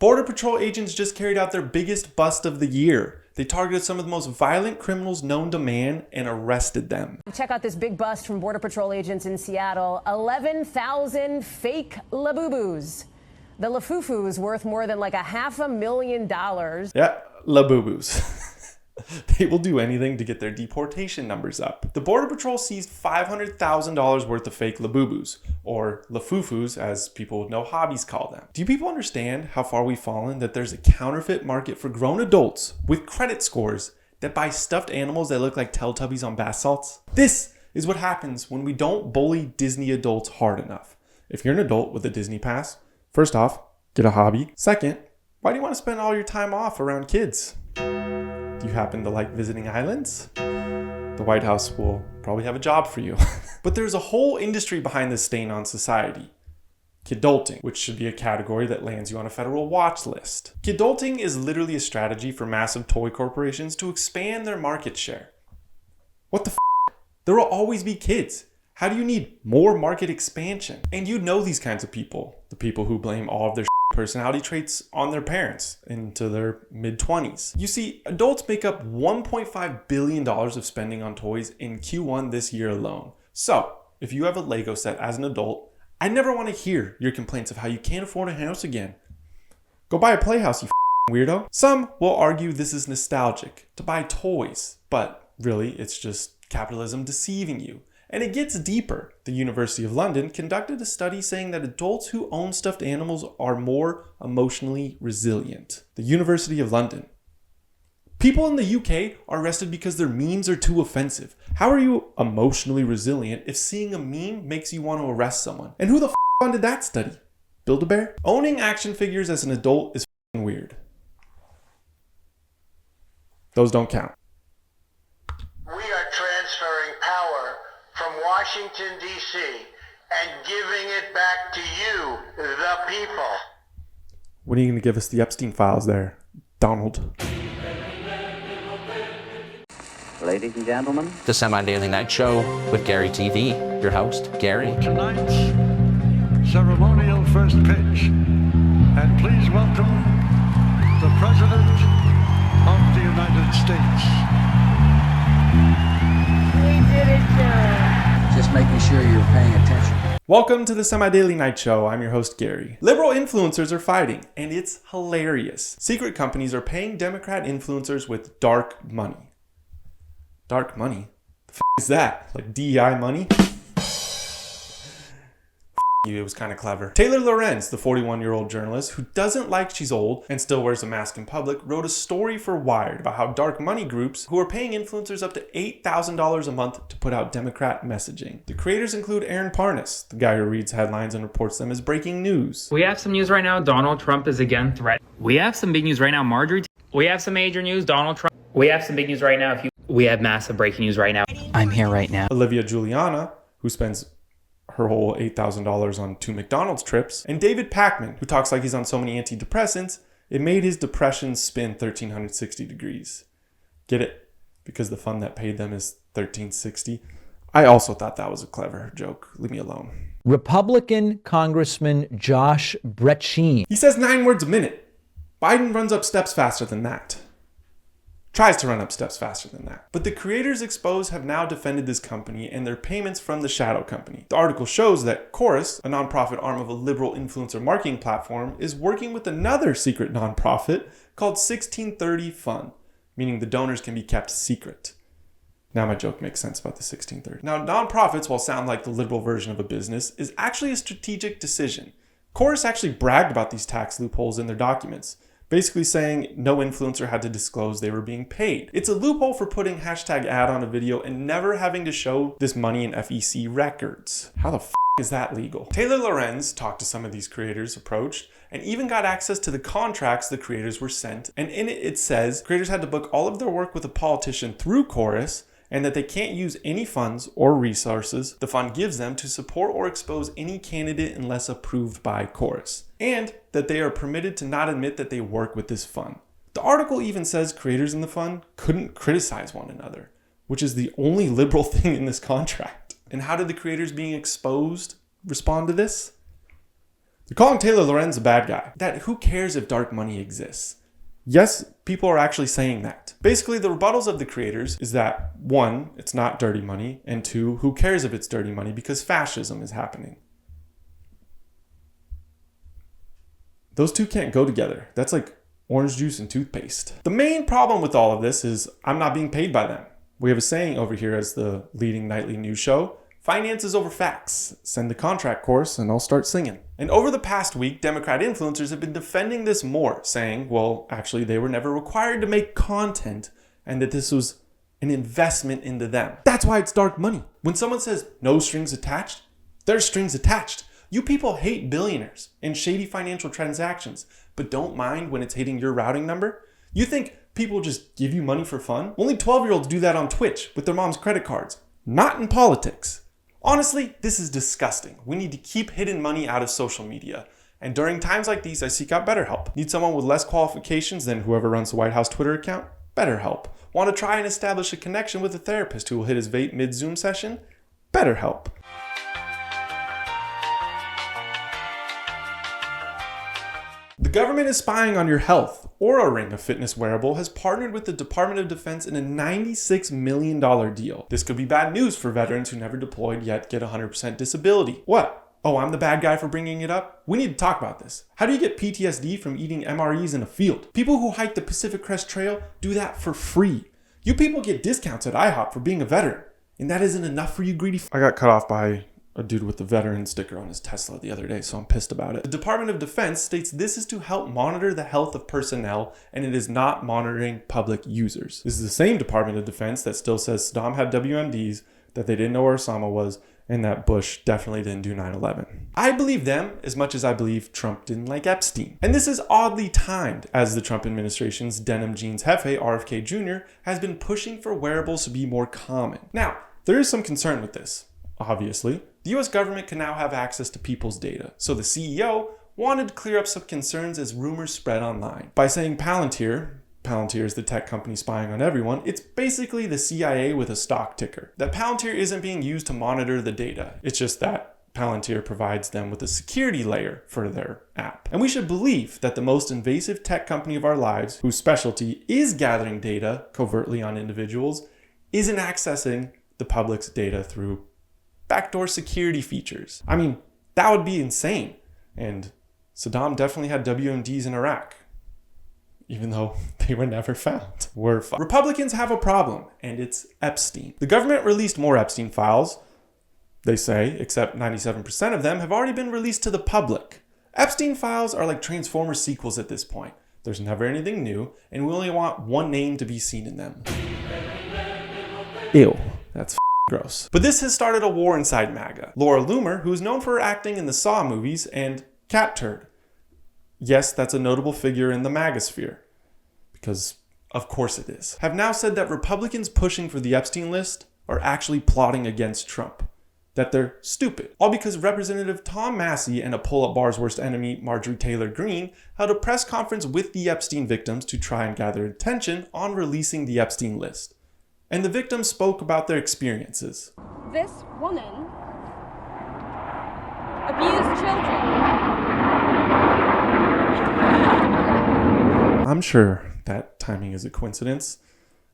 Border Patrol agents just carried out their biggest bust of the year. They targeted some of the most violent criminals known to man and arrested them. Check out this big bust from Border Patrol agents in Seattle. 11,000 fake Labubus. The Lafufus worth more than like $500,000. Yeah, Labubus. They will do anything to get their deportation numbers up. The Border Patrol seized $500,000 worth of fake Labubus, or Lafufus as people with no hobbies call them. Do you people understand how far we've fallen that there's a counterfeit market for grown adults with credit scores that buy stuffed animals that look like Teletubbies on bath salts? This is what happens when we don't bully Disney adults hard enough. If you're an adult with a Disney pass, first off, get a hobby. Second, why do you want to spend all your time off around kids? Do you happen to like visiting islands? The White House will probably have a job for you. But there's a whole industry behind this stain on society. Kidulting, which should be a category that lands you on a federal watch list. Kidulting is literally a strategy for massive toy corporations to expand their market share. What the f***? There will always be kids. How do you need more market expansion? And you know these kinds of people. The people who blame all of their personality traits on their parents into their mid-20s. You see, adults make up $1.5 billion of spending on toys in Q1 this year alone. So, if you have a Lego set as an adult, I never want to hear your complaints of how you can't afford a house again. Go buy a playhouse, you weirdo. Some will argue this is nostalgic, to buy toys, but really it's just capitalism deceiving you. And it gets deeper. The University of London conducted a study saying that adults who own stuffed animals are more emotionally resilient. The University of London. People in the UK are arrested because their memes are too offensive. How are you emotionally resilient if seeing a meme makes you want to arrest someone? And who the f*** funded that study? Build-A-Bear? Owning action figures as an adult is f***ing weird. Those don't count. We are transferring power from Washington, D.C., and giving it back to you, the people. When are you going to give us the Epstein Files there, Donald? Ladies and gentlemen, The Semi-Daily Night Show with Gary TV, your host, Gary. Tonight's ceremonial first pitch. And please welcome the President of the United States. We did it, Jerry. just making sure you're paying attention. Welcome to the Semi-Daily Night Show. I'm your host, Gary. Liberal influencers are fighting, and it's hilarious. Secret companies are paying Democrat influencers with dark money. Dark money? The f*** is that? Like DEI money? It was kind of clever. Taylor Lorenz, the 41-year-old journalist who doesn't like she's old and still wears a mask in public, wrote a story for Wired about how dark money groups who are paying influencers up to $8,000 a month to put out Democrat messaging. The creators include Aaron Parnas, the guy who reads headlines and reports them as breaking news. We have some news right now. Donald Trump is again threatened. We have some big news right now. Marjorie. We have some major news. Donald Trump. We have some big news right now. We have massive breaking news right now. I'm here right now. Olivia Giuliana, who spends her whole $8,000 on 2 McDonald's trips, and David Pakman, who talks like he's on so many antidepressants, it made his depression spin 1,360 degrees. Get it? Because the fund that paid them is 1,360. I also thought that was a clever joke. Leave me alone. Republican Congressman Josh Bretschin. He says 9 words a minute. Biden runs up steps faster than that. Tries to run up steps faster than that. But the creators exposed have now defended this company and their payments from the shadow company. The article shows that Chorus, a nonprofit arm of a liberal influencer marketing platform, is working with another secret nonprofit called 1630 Fun, meaning the donors can be kept secret. Now my joke makes sense about the 1630. Now nonprofits, while sound like the liberal version of a business, is actually a strategic decision. Chorus actually bragged about these tax loopholes in their documents, basically saying no influencer had to disclose they were being paid. It's a loophole for putting hashtag ad on a video and never having to show this money in FEC records. How the f*** is that legal? Taylor Lorenz talked to some of these creators, approached, and even got access to the contracts the creators were sent. And in it says creators had to book all of their work with a politician through Chorus, and that they can't use any funds or resources the fund gives them to support or expose any candidate unless approved by Chorus, and that they are permitted to not admit that they work with this fund. The article even says creators in the fund couldn't criticize one another, which is the only liberal thing in this contract. And how did the creators being exposed respond to this? They're calling Taylor Lorenz a bad guy. That who cares if dark money exists? Yes, people are actually saying that. Basically, the rebuttals of the creators is that 1, it's not dirty money, and 2, who cares if it's dirty money because fascism is happening. Those two can't go together. That's like orange juice and toothpaste. The main problem with all of this is I'm not being paid by them. We have a saying over here as the leading nightly news show: finances over facts. Send the contract course and I'll start singing. And over the past week, Democrat influencers have been defending this more, saying, well, actually, they were never required to make content and that this was an investment into them. That's why it's dark money. When someone says no strings attached, there's strings attached. You people hate billionaires and shady financial transactions, but don't mind when it's hitting your routing number? You think people just give you money for fun? Only 12-year-olds do that on Twitch with their mom's credit cards, not in politics. Honestly, this is disgusting. We need to keep hidden money out of social media. And during times like these, I seek out BetterHelp. Need someone with less qualifications than whoever runs the White House Twitter account? BetterHelp. Want to try and establish a connection with a therapist who will hit his vape mid-Zoom session? BetterHelp. The government is spying on your health. Oura Ring, a fitness wearable, has partnered with the Department of Defense in a $96 million deal. This could be bad news for veterans who never deployed yet get 100% disability. What? Oh, I'm the bad guy for bringing it up? We need to talk about this. How do you get PTSD from eating MREs in a field? People who hike the Pacific Crest Trail do that for free. You people get discounts at IHOP for being a veteran. And that isn't enough for you greedy I got cut off by a dude with the veteran sticker on his Tesla the other day, so I'm pissed about it. The Department of Defense states this is to help monitor the health of personnel, and it is not monitoring public users. This is the same Department of Defense that still says Saddam had WMDs, that they didn't know where Osama was, and that Bush definitely didn't do 9/11. I believe them as much as I believe Trump didn't like Epstein. And this is oddly timed, as the Trump administration's denim jeans jefe, RFK Jr., has been pushing for wearables to be more common. Now, there is some concern with this, obviously. The US government can now have access to people's data, so the CEO wanted to clear up some concerns as rumors spread online. By saying Palantir is the tech company spying on everyone, it's basically the CIA with a stock ticker. That Palantir isn't being used to monitor the data, it's just that Palantir provides them with a security layer for their app. And we should believe that the most invasive tech company of our lives, whose specialty is gathering data covertly on individuals, isn't accessing the public's data through backdoor security features. I mean, that would be insane. And Saddam definitely had WMDs in Iraq, even though they were never found. Republicans have a problem, and it's Epstein. The government released more Epstein Files, they say, except 97% of them have already been released to the public. Epstein Files are like Transformers sequels at this point. There's never anything new, and we only want one name to be seen in them. Ew, that's gross. But this has started a war inside MAGA. Laura Loomer, who is known for her acting in the Saw movies, and Cat Turd. Yes, that's a notable figure in the MAGA sphere, because of course it is, have now said that Republicans pushing for the Epstein list are actually plotting against Trump. That they're stupid. All because Representative Tom Massie and a pull-up bar's worst enemy, Marjorie Taylor Greene, held a press conference with the Epstein victims to try and gather attention on releasing the Epstein list. And the victims spoke about their experiences. This woman abused children. I'm sure that timing is a coincidence,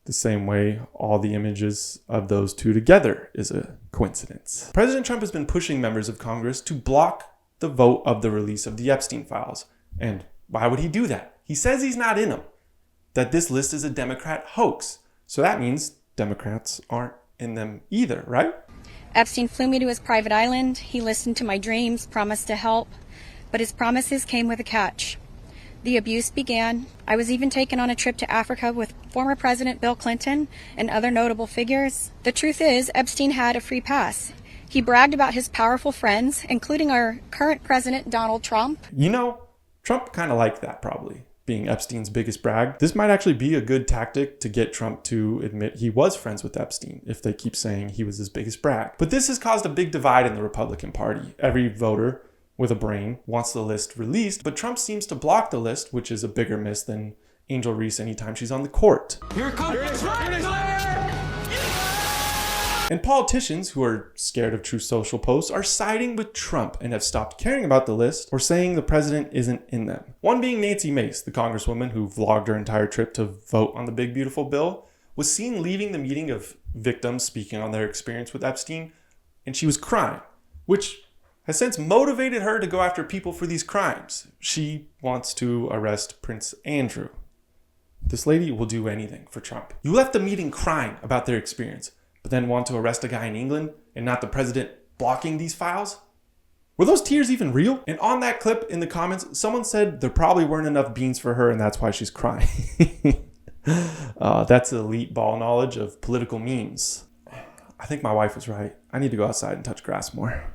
the same way all the images of those two together is a coincidence. President Trump has been pushing members of Congress to block the vote of the release of the Epstein Files. And why would he do that? He says he's not in them, that this list is a Democrat hoax. So that means Democrats aren't in them either, right? Epstein flew me to his private island. He listened to my dreams, promised to help, but his promises came with a catch. The abuse began. I was even taken on a trip to Africa with former President Bill Clinton and other notable figures. The truth is, Epstein had a free pass. He bragged about his powerful friends, including our current president, Donald Trump. You know, Trump kind of liked that probably, being Epstein's biggest brag. This might actually be a good tactic to get Trump to admit he was friends with Epstein if they keep saying he was his biggest brag. But this has caused a big divide in the Republican Party. Every voter with a brain wants the list released, but Trump seems to block the list, which is a bigger miss than Angel Reese anytime she's on the court. Here it comes! Here it is! Here it is! And politicians who are scared of Truth Social posts are siding with Trump and have stopped caring about the list or saying the president isn't in them. One being Nancy Mace, the congresswoman who vlogged her entire trip to vote on the big beautiful bill, was seen leaving the meeting of victims speaking on their experience with Epstein, and she was crying, which has since motivated her to go after people for these crimes. She wants to arrest Prince Andrew. This lady will do anything for Trump. You left the meeting crying about their experience, but then want to arrest a guy in England and not the president blocking these files? Were those tears even real? And on that clip in the comments, someone said there probably weren't enough beans for her and that's why she's crying. That's elite ball knowledge of political memes. I think my wife was right. I need to go outside and touch grass more.